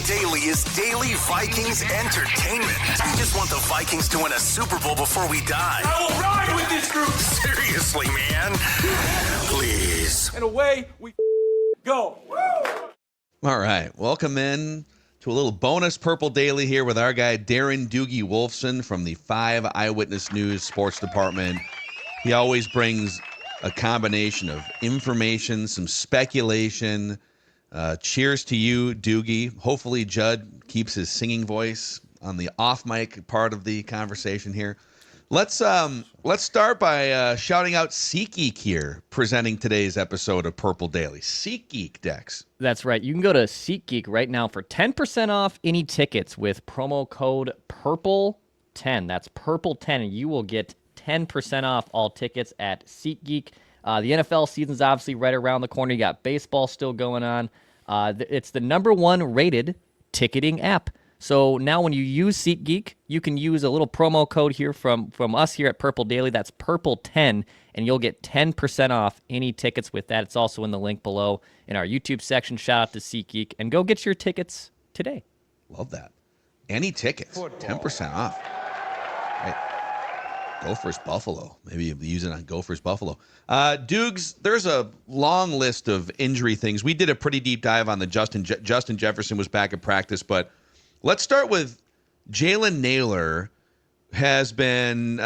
Daily is daily Vikings entertainment. We just want the Vikings to win a Super Bowl before we die. I will ride with this group. Seriously, man. Please. And away we go. All right. Welcome in to a little bonus Purple Daily here with our guy, Darren Doogie Wolfson from the 5 Eyewitness News Sports Department. He always brings a combination of information, some speculation. Cheers to you, Doogie. Hopefully Judd keeps his singing voice on the off-mic part of the conversation here. Let's start by shouting out SeatGeek here, presenting today's episode of Purple Daily. SeatGeek, Dex. That's right. You can go to SeatGeek right now for 10% off any tickets with promo code PURPLE10. That's PURPLE10, and you will get 10% off all tickets at SeatGeek. The NFL season's obviously right around the corner. You got baseball still going on. It's the #1 rated ticketing app. So now when you use SeatGeek, you can use a little promo code here from us here at Purple Daily. That's PURPLE10, and you'll get 10% off any tickets with that. It's also in the link below in our YouTube section. Shout out to SeatGeek, and go get your tickets today. Love that. Any tickets, 10% off. Right. Gophers Buffalo. Maybe use it on Gophers Buffalo. Dukes, there's a long list of injury things. We did a pretty deep dive on the Justin Jefferson was back at practice, but let's start with Jalen Nailor. He's been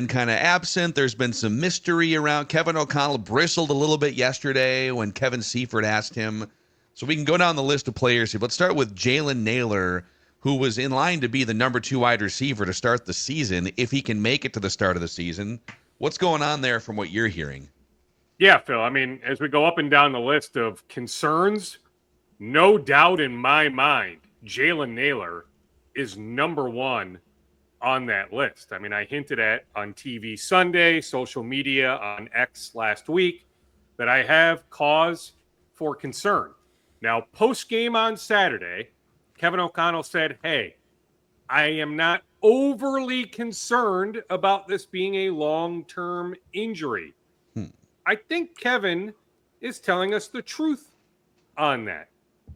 kind of absent. There's been some mystery around. Kevin O'Connell bristled a little bit yesterday when Kevin Seifert asked him. So we can go down the list of players here. Let's start with Jalen Nailor, who was in line to be the #2 wide receiver to start the season, if he can make it to the start of the season. What's going on there from what you're hearing? Yeah, Phil. I mean, as we go up and down the list of concerns, no doubt in my mind, Jalen Nailor is #1 on that list. I mean, I hinted at on TV Sunday, social media, on X last week, that I have cause for concern. Now, post-game on Saturday, Kevin O'Connell said, hey, I am not overly concerned about this being a long-term injury. I think Kevin is telling us the truth on that.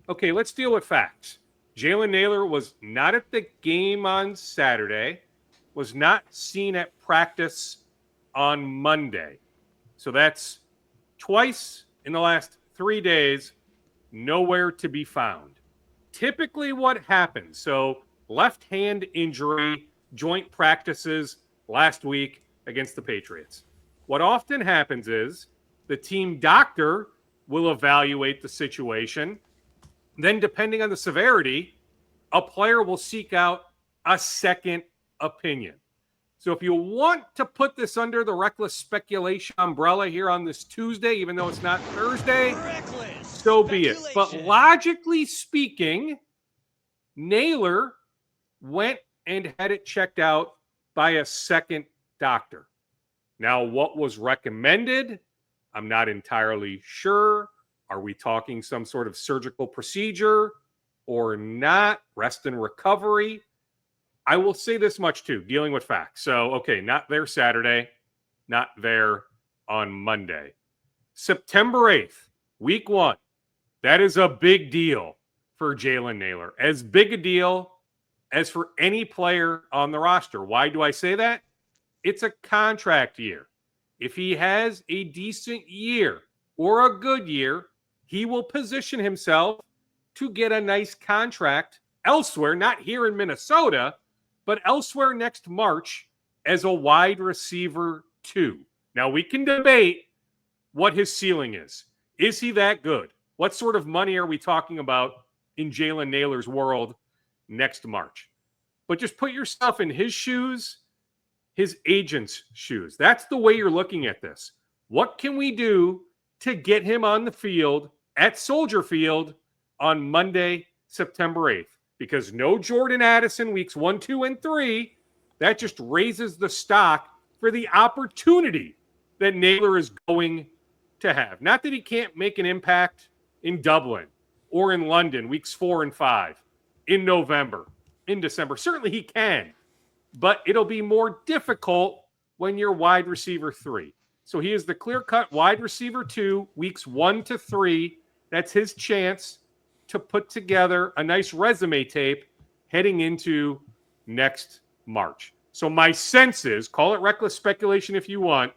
Okay, let's deal with facts. Jalen Nailor was not at the game on Saturday, was not seen at practice on Monday. So that's twice in the last 3 days, nowhere to be found. Typically what happens, so left hand injury, joint practices last week against the Patriots. What often happens is the team doctor will evaluate the situation. Then depending on the severity, a player will seek out a second opinion. So if you want to put this under the reckless speculation umbrella here on this Tuesday, even though it's not Thursday, so be it. But logically speaking, Nailor went and had it checked out by a second doctor. Now, what was recommended? I'm not entirely sure. Are we talking some sort of surgical procedure or not? Rest and recovery? I will say this much too, dealing with facts. So, okay, not there Saturday, not there on Monday. September 8th, week 1. That is a big deal for Jalen Nailor. As big a deal as for any player on the roster. Why do I say that? It's a contract year. If he has a decent year or a good year, he will position himself to get a nice contract elsewhere, not here in Minnesota, but elsewhere next March as a wide receiver 2. Now, we can debate what his ceiling is. Is he that good? What sort of money are we talking about in Jalen Nailor's world next March? But just put yourself in his shoes, his agent's shoes. That's the way you're looking at this. What can we do to get him on the field at Soldier Field on Monday, September 8th? Because no Jordan Addison weeks 1, 2, and 3, that just raises the stock for the opportunity that Nailor is going to have. Not that he can't make an impact in Dublin or in London weeks 4 and 5, in November, in December. Certainly he can, but it'll be more difficult when you're wide receiver 3. So he is the clear-cut wide receiver 2, weeks 1 to 3. That's his chance to put together a nice resume tape heading into next March. So my sense is, call it reckless speculation if you want,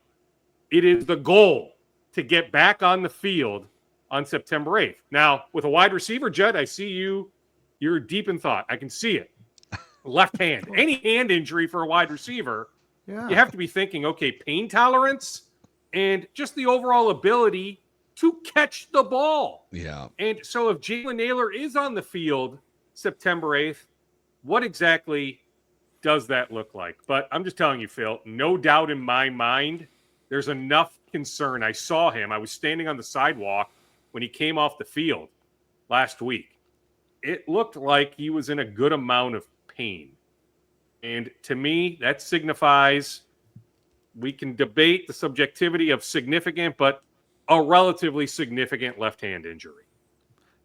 it is the goal to get back on the field on September 8th. Now, with a wide receiver, Judd, I see you're deep in thought. I can see it. Left hand. Any hand injury for a wide receiver, you have to be thinking, okay, pain tolerance and just the overall ability to catch the ball. Yeah. And so if Jaylen Naylor is on the field September 8th, what exactly does that look like? But I'm just telling you, Phil, no doubt in my mind, there's enough concern. I saw him. I was standing on the sidewalk when he came off the field last week. It looked like he was in a good amount of pain. And to me, that signifies, we can debate the subjectivity of significant, but a relatively significant left hand injury.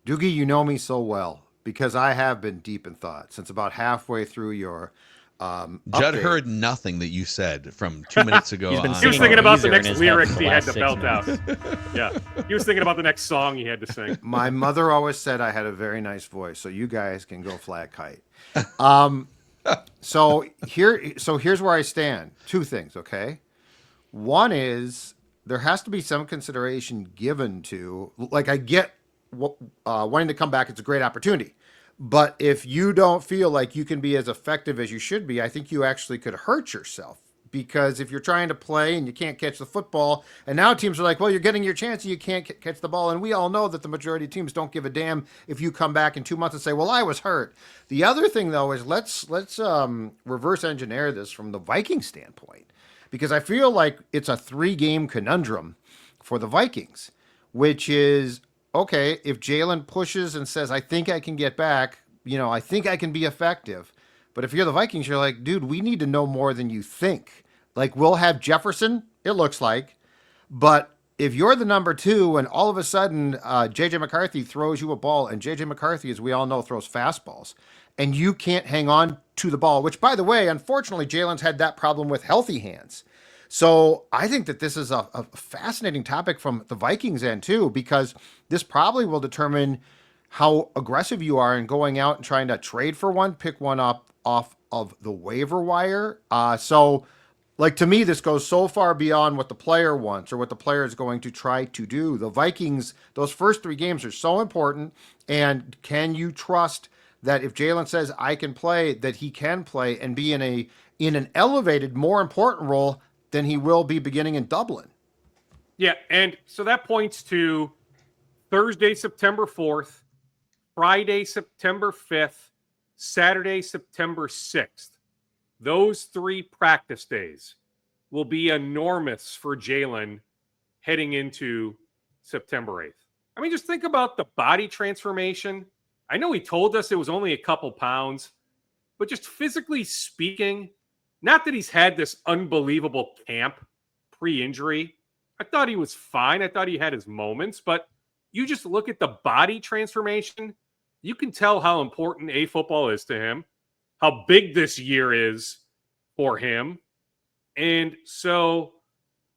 Doogie, you know me so well because I have been deep in thought since about halfway through your Judd update. heard nothing that you said from 2 minutes ago. He's been He was singing thinking about the Weezer in next his head lyrics for the he had last to 6 belt out. minutes. Yeah. He was thinking about the next song he had to sing. My mother always said I had a very nice voice, so you guys can go fly a kite. So here's where I stand. Two things, okay? One is there has to be some consideration given to, like, I get wanting to come back. It's a great opportunity. But if you don't feel like you can be as effective as you should be, I think you actually could hurt yourself. Because if you're trying to play and you can't catch the football, and now teams are like, well, you're getting your chance and you can't catch the ball. And we all know that the majority of teams don't give a damn if you come back in 2 months and say, well, I was hurt. The other thing, though, is let's reverse engineer this from the Vikings standpoint. Because I feel like it's a 3-game conundrum for the Vikings, which is, okay, if Jalen pushes and says, I think I can get back, I think I can be effective. But if you're the Vikings, you're like, dude, we need to know more than you think. Like, we'll have Jefferson, it looks like. But if you're the number 2 and all of a sudden J.J. McCarthy throws you a ball, and J.J. McCarthy, as we all know, throws fastballs, and you can't hang on to the ball, which, by the way, unfortunately, Jalen's had that problem with healthy hands. So I think that this is a fascinating topic from the Vikings end, too, because this probably will determine how aggressive you are in going out and trying to trade for one, pick one up off of the waiver wire. So, like, to me, this goes so far beyond what the player wants or what the player is going to try to do. The Vikings, those first 3 games are so important. And can you trust that if Jalen says, I can play, that he can play and be in an elevated, more important role than he will be beginning in Dublin? Yeah, and so that points to Thursday, September 4th, Friday, September 5th, Saturday, September 6th. Those 3 practice days will be enormous for Jalen heading into September 8th. I mean, just think about the body transformation. I know he told us it was only a couple pounds, but just physically speaking, not that he's had this unbelievable camp pre-injury. I thought he was fine. I thought he had his moments, but you just look at the body transformation, you can tell how important A, football is to him, how big this year is for him. And so,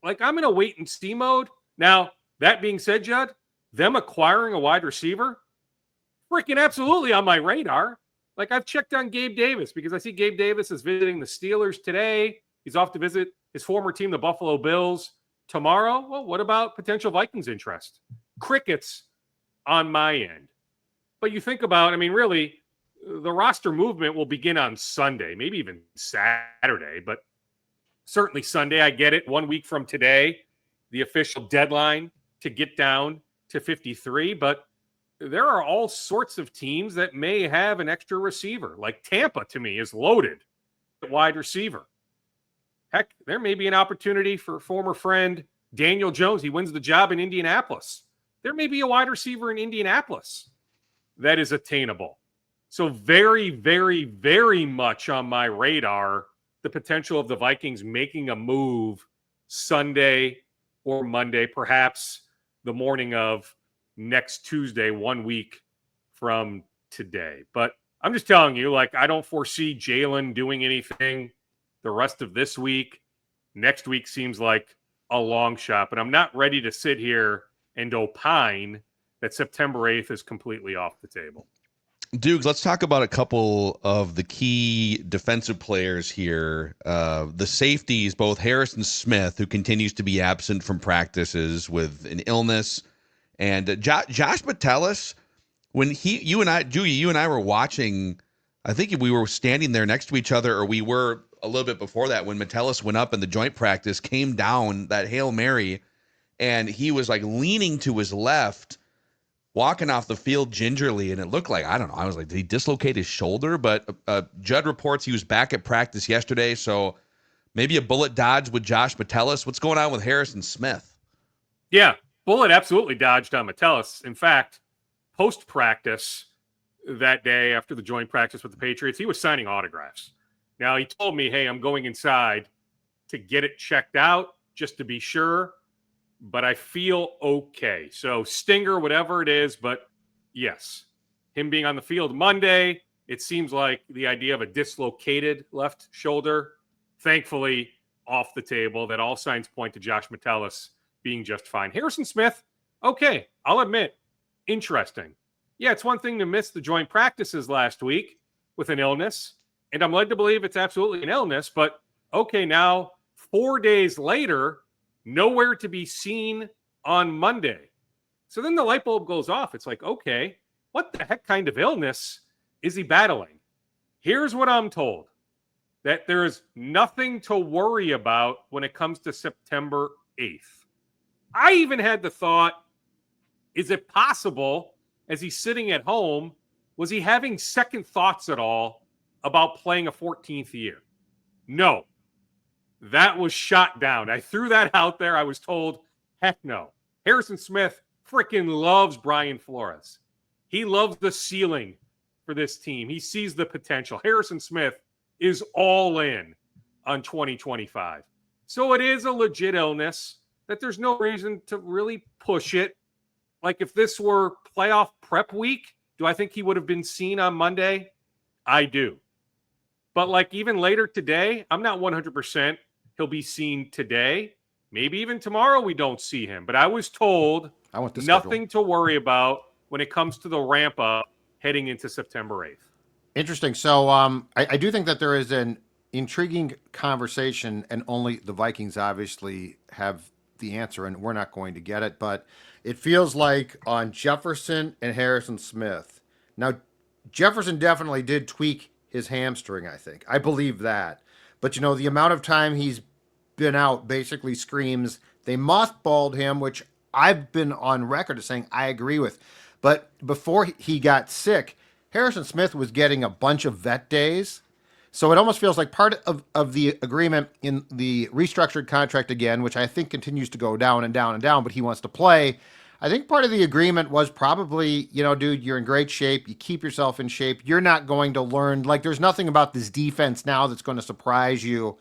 like, I'm in a wait and see mode. Now, that being said, Judd, them acquiring a wide receiver, freaking absolutely on my radar. Like, I've checked on Gabe Davis because I see Gabe Davis is visiting the Steelers today. He's off to visit his former team, the Buffalo Bills, tomorrow. Well, what about potential Vikings interest? Crickets on my end. But you think about, I mean, really, the roster movement will begin on Sunday, maybe even Saturday, but certainly Sunday. I get it. 1 week from today, the official deadline to get down to 53. But there are all sorts of teams that may have an extra receiver. Like Tampa, to me, is loaded at wide receiver. Heck, there may be an opportunity for former friend Daniel Jones. He wins the job in Indianapolis. There may be a wide receiver in Indianapolis that is attainable. So very, very, very much on my radar, the potential of the Vikings making a move Sunday or Monday, perhaps the morning of next Tuesday, 1 week from today. But I'm just telling you, like, I don't foresee Jalen doing anything the rest of this week. Next week seems like a long shot, but I'm not ready to sit here and opine that September 8th is completely off the table. Dukes, let's talk about a couple of the key defensive players here. The safeties, both Harrison Smith, who continues to be absent from practices with an illness, and Josh Metellus. When you and I were watching, I think we were standing there next to each other, or we were a little bit before that when Metellus went up in the joint practice, came down that Hail Mary, and he was like leaning to his left, walking off the field gingerly, and it looked like, I don't know, I was like, did he dislocate his shoulder? But Judd reports he was back at practice yesterday, so maybe a bullet dodge with Josh Metellus. What's going on with Harrison Smith? Yeah, bullet absolutely dodged on Metellus. In fact, post-practice that day after the joint practice with the Patriots, he was signing autographs. Now, he told me, hey, I'm going inside to get it checked out just to be sure, but I feel okay. So stinger, whatever it is, but yes, him being on the field Monday, it seems like the idea of a dislocated left shoulder, thankfully off the table. That all signs point to Josh Metellus being just fine. Harrison Smith, okay, I'll admit, interesting. Yeah, it's one thing to miss the joint practices last week with an illness, and I'm led to believe it's absolutely an illness, but okay, now 4 days later, nowhere to be seen on Monday. So then the light bulb goes off. It's like, okay, what the heck kind of illness is he battling? Here's what I'm told, that there is nothing to worry about when it comes to September 8th. I even had the thought, is it possible, as he's sitting at home, was he having second thoughts at all about playing a 14th year? No. That was shot down. I threw that out there. I was told, heck no. Harrison Smith freaking loves Brian Flores. He loves the ceiling for this team. He sees the potential. Harrison Smith is all in on 2025. So it is a legit illness that there's no reason to really push it. Like if this were playoff prep week, do I think he would have been seen on Monday? I do. But like even later today, I'm not 100% he'll be seen today. Maybe even tomorrow we don't see him. But I was told nothing to worry about when it comes to the ramp up heading into September 8th. Interesting. So I do think that there is an intriguing conversation, and only the Vikings obviously have the answer, and we're not going to get it. But it feels like on Jefferson and Harrison Smith. Now, Jefferson definitely did tweak his hamstring, I think. I believe that. But, you know, the amount of time he's been out basically screams they mothballed him, which I've been on record as saying I agree with. But before he got sick, Harrison Smith was getting a bunch of vet days. So it almost feels like part of the agreement in the restructured contract again, which I think continues to go down and down and down, but he wants to play. I think part of the agreement was probably, you know, dude, you're in great shape. You keep yourself in shape. You're not going to learn. Like, there's nothing about this defense now that's going to surprise you.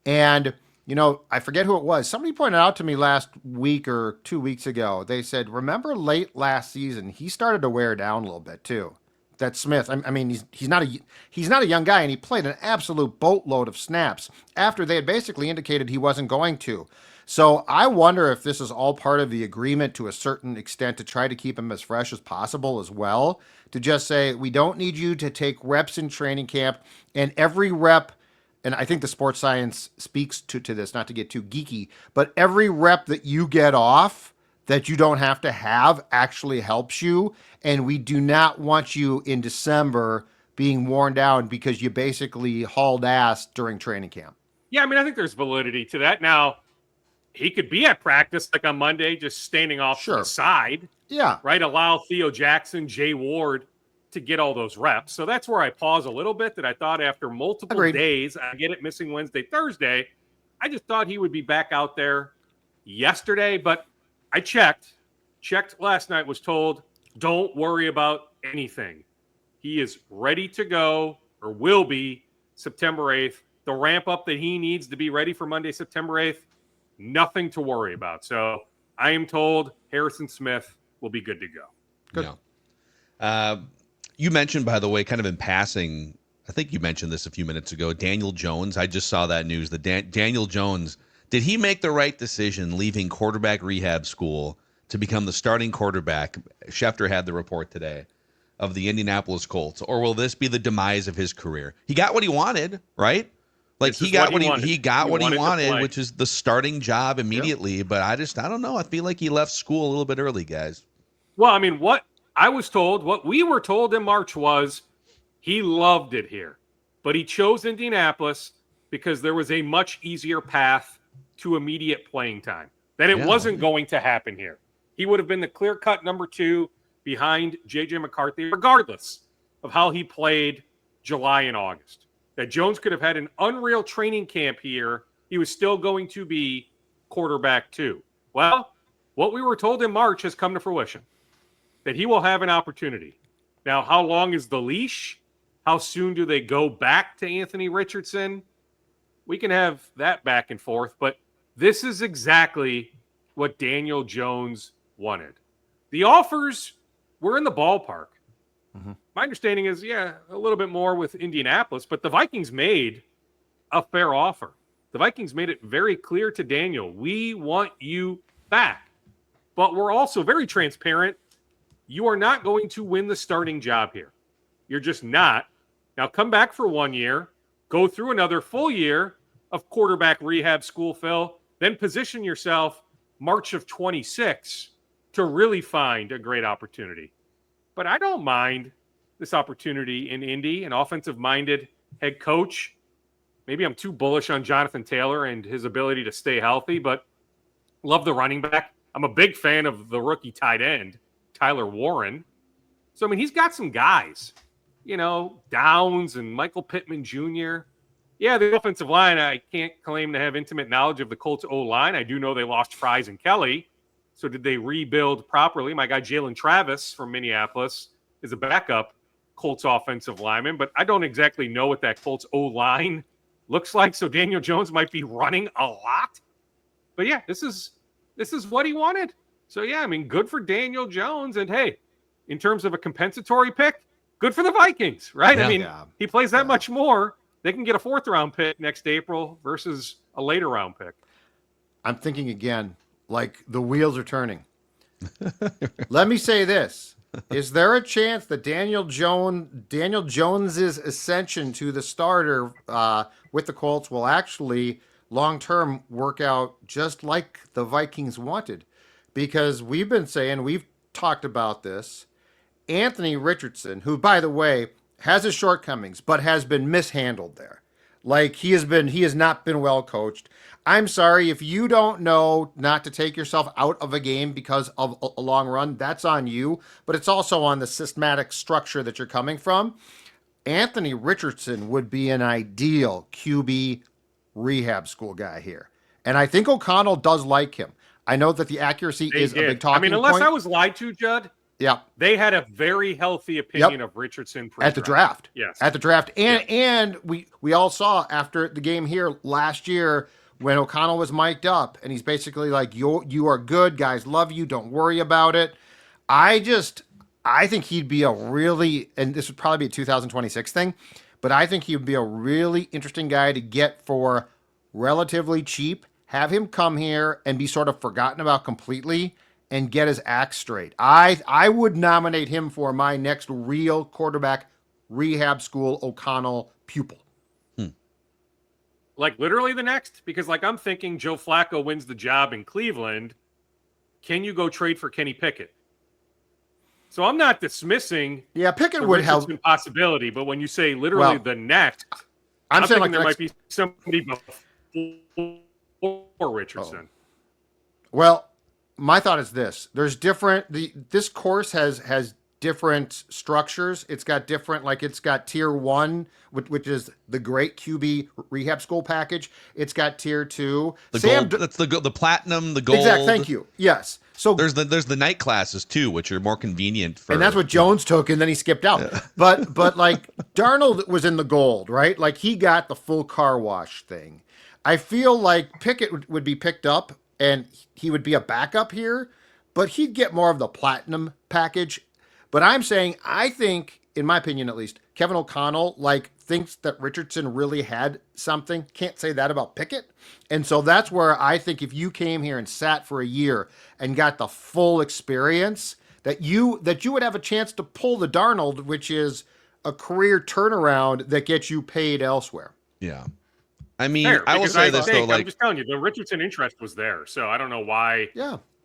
And, you know, I forget who it was. Somebody pointed out to me last week or 2 weeks ago. They said, remember late last season, he started to wear down a little bit too. That Smith, I mean, he's not a young guy, and he played an absolute boatload of snaps after they had basically indicated he wasn't going to. So I wonder if this is all part of the agreement to a certain extent to try to keep him as fresh as possible as well. To just say, we don't need you to take reps in training camp, and every rep, and I think the sports science speaks to this, not to get too geeky, but every rep that you get off that you don't have to have actually helps you. And we do not want you in December being worn down because you basically hauled ass during training camp. Yeah, I mean, I think there's validity to that. Now, he could be at practice like on Monday, just standing off to the side. Yeah. Right? Allow Theo Jackson, Jay Ward to get all those reps. So that's where I pause a little bit, that I thought after multiple days, I get it missing Wednesday, Thursday, I just thought he would be back out there yesterday. But I checked last night, was told, don't worry about anything. He is ready to go, or will be, September 8th. The ramp up that he needs to be ready for Monday, September 8th, nothing to worry about. So I am told Harrison Smith will be good to go. Good. Yeah. You mentioned, by the way, kind of in passing, I think you mentioned this a few minutes ago, Daniel Jones. I just saw that news. Daniel Jones, did he make the right decision leaving quarterback rehab school to become the starting quarterback? Schefter had the report today of the Indianapolis Colts, or will this be the demise of his career? He got what he wanted, right? Like he got what he got what he wanted, which is the starting job immediately. Yep. But I don't know. I feel like he left school a little bit early, guys. Well, I mean, what I was told, what we were told in March was he loved it here, but he chose Indianapolis because there was a much easier path to immediate playing time. That it wasn't going to happen here. He would have been the clear-cut number 2 behind J.J. McCarthy, regardless of how he played July and August. That Jones could have had an unreal training camp here. He was still going to be quarterback 2. Well, what we were told in March has come to fruition, that he will have an opportunity. Now, how long is the leash? How soon do they go back to Anthony Richardson? We can have that back and forth, but this is exactly what Daniel Jones wanted. The offers were in the ballpark. Mm-hmm. My understanding is, a little bit more with Indianapolis, but the Vikings made a fair offer. The Vikings made it very clear to Daniel, we want you back. But we're also very transparent. You are not going to win the starting job here. You're just not. Now come back for 1 year, go through another full year of quarterback rehab school, Phil, then position yourself March of 26 to really find a great opportunity. But I don't mind this opportunity in Indy, an offensive-minded head coach. Maybe I'm too bullish on Jonathan Taylor and his ability to stay healthy, but love the running back. I'm a big fan of the rookie tight end, Tyler Warren. So, I mean, he's got some guys, Downs and Michael Pittman Jr. Yeah, the offensive line, I can't claim to have intimate knowledge of the Colts O-line. I do know they lost Fries and Kelly. So did they rebuild properly? My guy Jalen Travis from Minneapolis is a backup Colts offensive lineman, but I don't exactly know what that Colts O-line looks like. So Daniel Jones might be running a lot. But yeah, this is what he wanted. So yeah, I mean, good for Daniel Jones. And hey, in terms of a compensatory pick, good for the Vikings, right? Yeah. I mean, he plays that much more. They can get a 4th-round pick next April versus a later round pick. I'm thinking again, like the wheels are turning. Let me say this. Is there a chance that Daniel Jones's ascension to the starter with the Colts will actually long-term work out just like the Vikings wanted? Because we've been saying, we've talked about this, Anthony Richardson, who, by the way, has his shortcomings, but has been mishandled there. Like he has not been well coached. I'm sorry, if you don't know not to take yourself out of a game because of a long run, that's on you, but it's also on the systematic structure that you're coming from. Anthony Richardson would be an ideal QB rehab school guy here. And I think O'Connell does like him. I know that the accuracy is a big talking point. Unless I was lied to, Judd, yeah, they had a very healthy opinion of Richardson at the draft. Yes, at the draft, and we all saw after the game here last year when O'Connell was mic'd up, and he's basically like, "You are good, guys love you, don't worry about it." I think he'd be a really, and this would probably be a 2026 thing, but I think he would be a really interesting guy to get for relatively cheap. Have him come here and be sort of forgotten about completely and get his act straight. I would nominate him for my next real quarterback rehab school O'Connell pupil. Like literally the next? Because like I'm thinking Joe Flacco wins the job in Cleveland. Can you go trade for Kenny Pickett? So I'm not dismissing Pickett the would help possibility, but when you say literally the next, I'm saying like there might be somebody before Richardson. Well, my thought is this. There's different this course has different structures. It's got different, like it's got tier 1, which is the great QB rehab school package. It's got tier 2. Gold, that's the platinum, the gold. Exactly. Thank you. Yes. So there's the night classes too, which are more convenient for. And that's what Jones took, and then he skipped out. Yeah. But like Darnold was in the gold, right? Like he got the full car wash thing. I feel like Pickett would be picked up, and he would be a backup here, but he'd get more of the platinum package. But I'm saying, I think, in my opinion at least, Kevin O'Connell, like thinks that Richardson really had something. Can't say that about Pickett. And so that's where I think if you came here and sat for a year and got the full experience, that you would have a chance to pull the Darnold, which is a career turnaround that gets you paid elsewhere. Yeah. I mean, Fair, I will say this, though. I'm just telling you, the Richardson interest was there. So I don't know why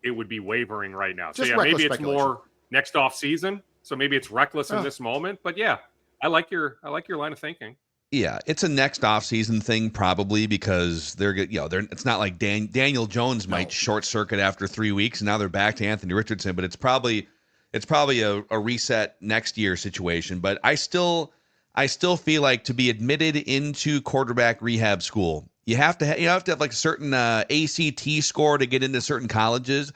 it would be wavering right now. So, Just maybe it's more next off season. So maybe it's reckless in this moment. But, yeah, I like your line of thinking. Yeah, it's a next offseason thing probably because it's not like Daniel Jones might short circuit after 3 weeks and now they're back to Anthony Richardson, but it's probably a reset next year situation. But I still feel like to be admitted into quarterback rehab school, you have to have like a certain ACT score to get into certain colleges.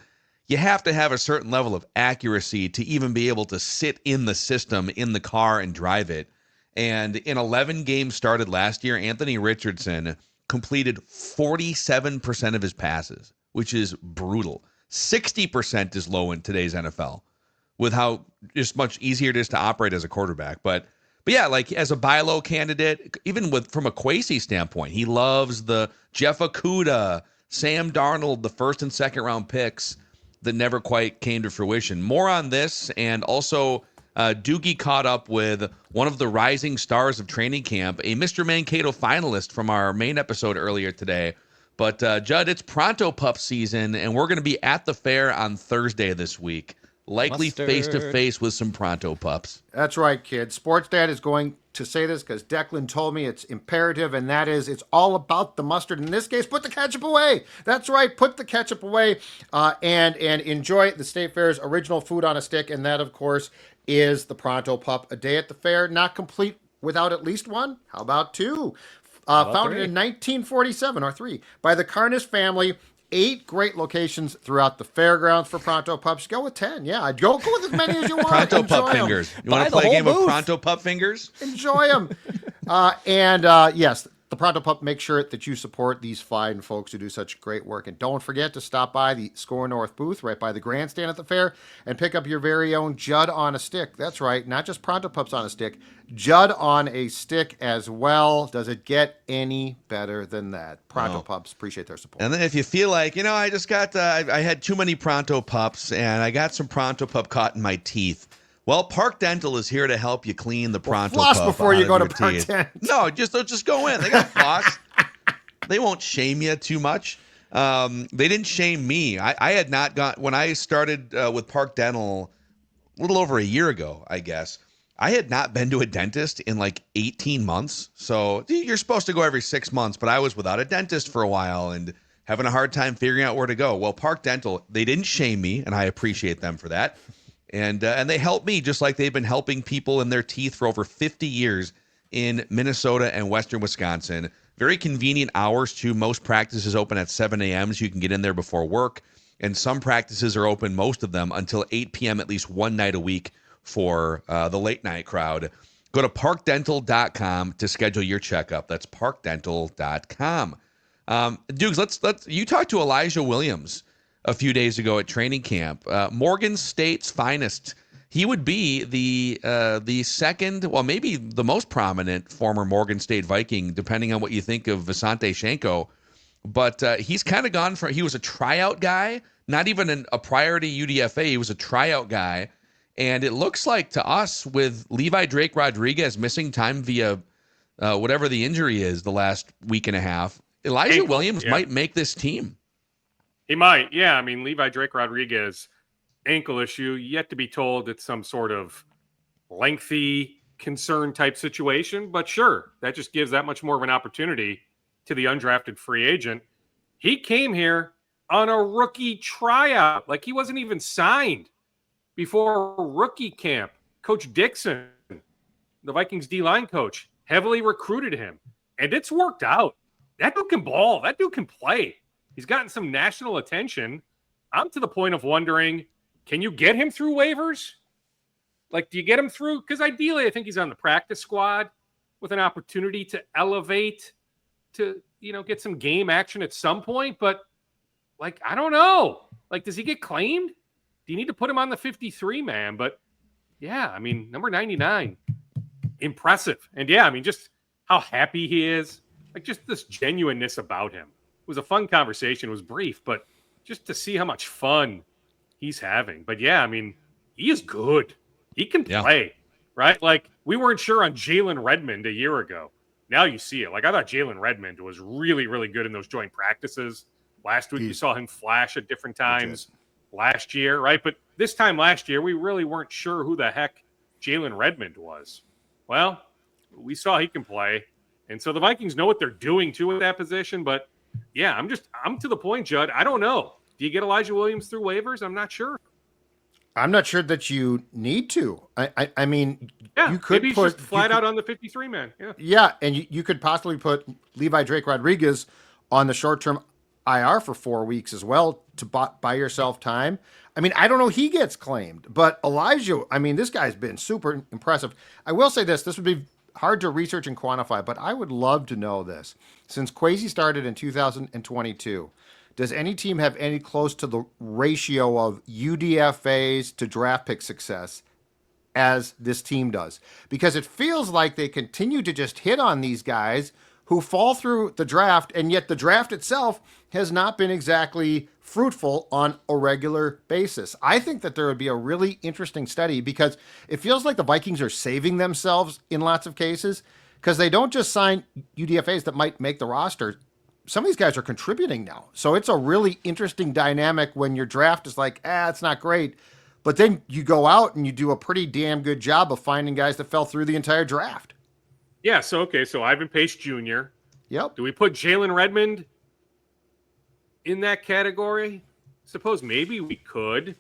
You have to have a certain level of accuracy to even be able to sit in the system in the car and drive it. And in 11 games started last year, Anthony Richardson completed 47% of his passes, which is brutal. 60% is low in today's NFL with how just much easier it is to operate as a quarterback. But yeah, like as a buy low candidate, even from a Kwesi standpoint, he loves the Jeff Okudah, Sam Darnold, the first and second round picks that never quite came to fruition. More on this, and also Doogie caught up with one of the rising stars of training camp, a Mr. Mankato finalist from our main episode earlier today. But Judd, it's Pronto Pup season, and we're going to be at the fair on Thursday this week, likely face-to-face with some Pronto Pups. That's right, kids. Sports Dad is going to say this because Declan told me it's imperative, and that is it's all about the mustard. In this case, put the ketchup away. That's right, put the ketchup away and enjoy the State Fair's original food on a stick, and that, of course, is the Pronto Pup. A day at the fair, not complete without at least one. How about two? Founded in 1947, or three, by the Carnes family. 8 great locations throughout the fairgrounds for Pronto Pups. Go with 10. Yeah, go with as many as you want. Pronto Pup fingers. You want to play a game of Pronto Pup fingers? Enjoy them. Yes, the Pronto Pup, make sure that you support these fine folks who do such great work. And don't forget to stop by the Score North booth right by the grandstand at the fair and pick up your very own Judd on a stick. That's right, not just Pronto Pups on a stick, Judd on a stick as well. Does it get any better than that? Pronto Pups, appreciate their support. And then if you feel like, I just got, I had too many Pronto Pups and I got some Pronto Pup caught in my teeth. Well, Park Dental is here to help you clean the Pronto floss Pup before you go to Park teeth. Dental. No, just go in. They got floss. They won't shame you too much. They didn't shame me. I had not got, when I started with Park Dental a little over a year ago, I guess, I had not been to a dentist in like 18 months. So you're supposed to go every 6 months, but I was without a dentist for a while and having a hard time figuring out where to go. Well, Park Dental, they didn't shame me, and I appreciate them for that. And they helped me just like they've been helping people in their teeth for over 50 years in Minnesota and Western Wisconsin. Very convenient hours, too. Most practices open at 7 a.m., so you can get in there before work. And some practices are open, most of them, until 8 p.m. at least one night a week for the late night crowd. Go to parkdental.com to schedule your checkup. That's parkdental.com. Dukes, let's you talked to Elijah Williams a few days ago at training camp. Morgan State's finest. He would be the second, well, maybe the most prominent former Morgan State Viking, depending on what you think of Visante Shenko. But he's kind of gone from, he was a tryout guy, not even a prior to UDFA. He was a tryout guy. And it looks like to us, with Levi Drake Rodriguez missing time via whatever the injury is the last week and a half, Elijah Williams might make this team. He might, yeah. I mean, Levi Drake Rodriguez, ankle issue, yet to be told it's some sort of lengthy concern type situation. But sure, that just gives that much more of an opportunity to the undrafted free agent. He came here on a rookie tryout. Like, he wasn't even signed before rookie camp. Coach Dixon, the Vikings D-line coach, heavily recruited him. And it's worked out. That dude can ball. That dude can play. He's gotten some national attention. I'm to the point of wondering, can you get him through waivers? Like, do you get him through? Because ideally, I think he's on the practice squad with an opportunity to elevate, to, get some game action at some point. But, like, I don't know. Like, does he get claimed? Do you need to put him on the 53, man? But, yeah, I mean, number 99, impressive. And, yeah, I mean, just how happy he is. Like, just this genuineness about him. It was a fun conversation. It was brief, but just to see how much fun he's having. But yeah, I mean, he is good. He can play, right? Like, we weren't sure on Jalen Redmond a year ago. Now you see it. Like, I thought Jalen Redmond was really, really good in those joint practices. Last week, you saw him flash at different times last year, right? But this time last year, we really weren't sure who the heck Jalen Redmond was. Well, we saw he can play. And so the Vikings know what they're doing, too, at that position. But, yeah, I'm to the point, Judd. I don't know. Do you get Elijah Williams through waivers? I'm not sure. I'm not sure that you need to. I mean, you could maybe put just flat out on the 53 man. Yeah, and you could possibly put Levi Drake Rodriguez on the short-term IR for 4 weeks as well to buy yourself time. I mean, I don't know he gets claimed, but Elijah, I mean, this guy's been super impressive. I will say this would be hard to research and quantify, but I would love to know this. Since Kwesi started in 2022, does any team have any close to the ratio of UDFAs to draft pick success as this team does? Because it feels like they continue to just hit on these guys who fall through the draft, and yet the draft itself has not been exactly fruitful on a regular basis. I think that there would be a really interesting study because it feels like the Vikings are saving themselves in lots of cases because they don't just sign UDFAs that might make the roster. Some of these guys are contributing now. So it's a really interesting dynamic when your draft is like, it's not great. But then you go out and you do a pretty damn good job of finding guys that fell through the entire draft. Yeah, so Ivan Pace Jr. Yep. Do we put Jalen Redmond in that category? Suppose maybe we could.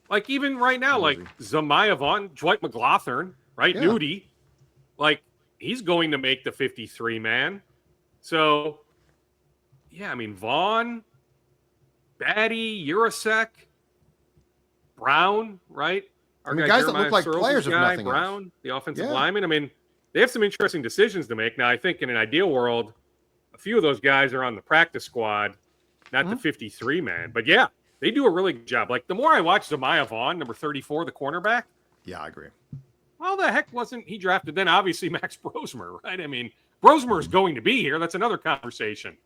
Like, even right now, like Zamaya Vaughn, Dwight McLaughlin, right? Yeah. Nudie. Like, he's going to make the 53 man. So, yeah, I mean, Vaughn, Batty, Urasek, Brown, right? I mean, guys that look like players of nothing else. Brown, the offensive lineman. I mean, they have some interesting decisions to make. Now, I think in an ideal world, a few of those guys are on the practice squad, not the 53 man. But yeah, they do a really good job. Like, the more I watch Zamaya Vaughn, number 34, the cornerback. Yeah, I agree. Well, the heck wasn't he drafted? Then obviously Max Brosmer, right? I mean, Brosmer is going to be here. That's another conversation.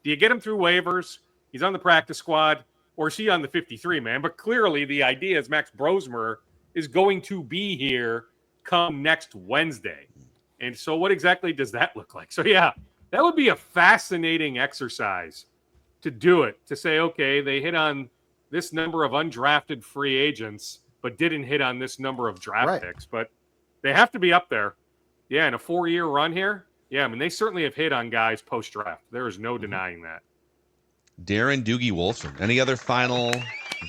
Do you get him through waivers? He's on the practice squad, or is he on the 53 man? But clearly the idea is Max Brosmer is going to be here come next Wednesday. And so what exactly does that look like? So yeah, that would be a fascinating exercise to do it, to say, okay, they hit on this number of undrafted free agents, but didn't hit on this number of draft picks. But they have to be up there. Yeah, in a 4-year run here. Yeah, I mean, they certainly have hit on guys post-draft. There is no denying that. Darren Doogie Wolfson. Any other final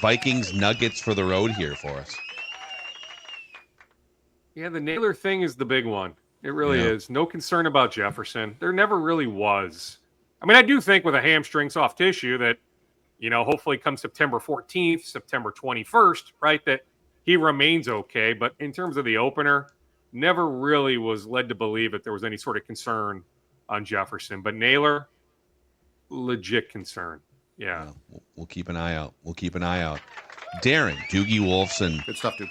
Vikings nuggets for the road here for us? Yeah, the Naylor thing is the big one. It really is. No concern about Jefferson. There never really was. I mean, I do think with a hamstring soft tissue that, you know, hopefully come September 14th, September 21st, right, that he remains okay. But in terms of the opener, never really was led to believe that there was any sort of concern on Jefferson. But Naylor, legit concern. Yeah. We'll keep an eye out. Darren Doogie Wolfson. Good stuff, dude.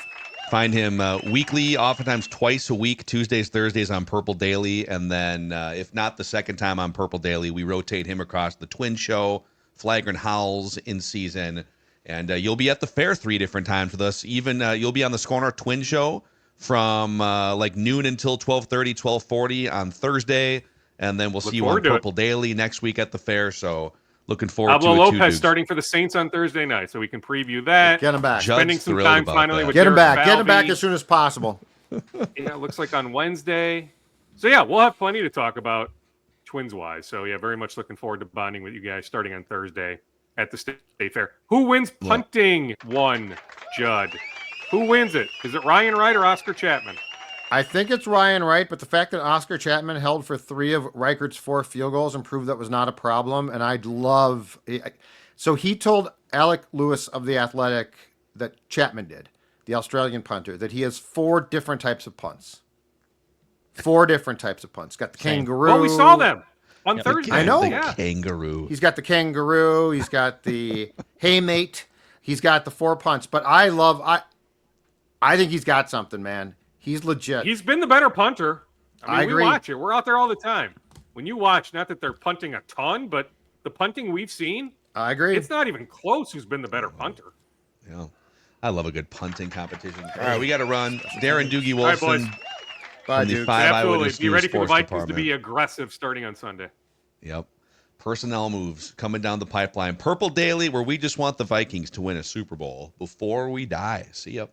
Find him weekly, oftentimes twice a week, Tuesdays, Thursdays on Purple Daily. And then if not the second time on Purple Daily, we rotate him across the Twin Show, Flagrant Howls in season. And you'll be at the fair 3 different times with us. Even you'll be on the Scorner Twin Show from like noon until 12:30, 12:40 on Thursday. And then we'll see you on Purple Daily next week at the fair. So looking forward to it. Pablo Lopez starting for the Saints on Thursday night, so we can preview that. Get him back. Spending some time finally with Get him back. Falvey. Get him back as soon as possible. Yeah, it looks like on Wednesday. So yeah, we'll have plenty to talk about Twins-wise. So yeah, very much looking forward to bonding with you guys starting on Thursday at the State Fair. Who wins punting one, Judd? Who wins it? Is it Ryan Wright or Oscar Chapman? I think it's Ryan Wright, but the fact that Oscar Chapman held for 3 of Reichert's 4 field goals and proved that was not a problem. And I'd love. So he told Alec Lewis of The Athletic that Chapman did, the Australian punter, that he has 4 different types of punts. 4 different types of punts. Got the kangaroo. Well, we saw them on Thursday. I know. The kangaroo. He's got the kangaroo. He's got the hey mate. He's got the 4 punts. But I think he's got something, man. He's legit. He's been the better punter. I mean, I agree. we watch it. We're out there all the time. When you watch, not that they're punting a ton, but the punting we've seen, I agree. it's not even close who's been the better punter. Yeah. I love a good punting competition. All right, we got to run. Darren Doogie All right, Wolfson boys. Bye, from the dude. 5 Absolutely. Eyewitness Be News ready for the Sports Vikings Department. to be aggressive starting on Sunday. Yep. Personnel moves coming down the pipeline. Purple Daily, where we just want the Vikings to win a Super Bowl before we die. See ya.